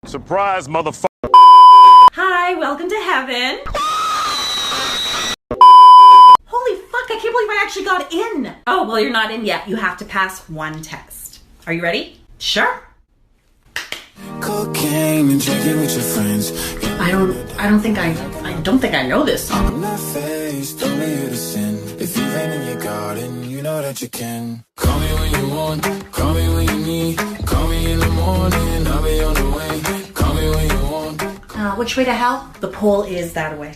Surprise, motherfucker. Hi, welcome to heaven. Holy fuck, I can't believe I actually got in. Oh, well, you're not in yet. You have to pass one test. Are you ready? Sure. Cocaine and drinking with your friends. I don't think I know this song. I'm not faced, only you to sin. If you've been in your garden, you know that you can. Call me when you want, call me when you need. Call me in the morning, I'll be on the way. Call me when you want. Which way to hell? The pole is that way.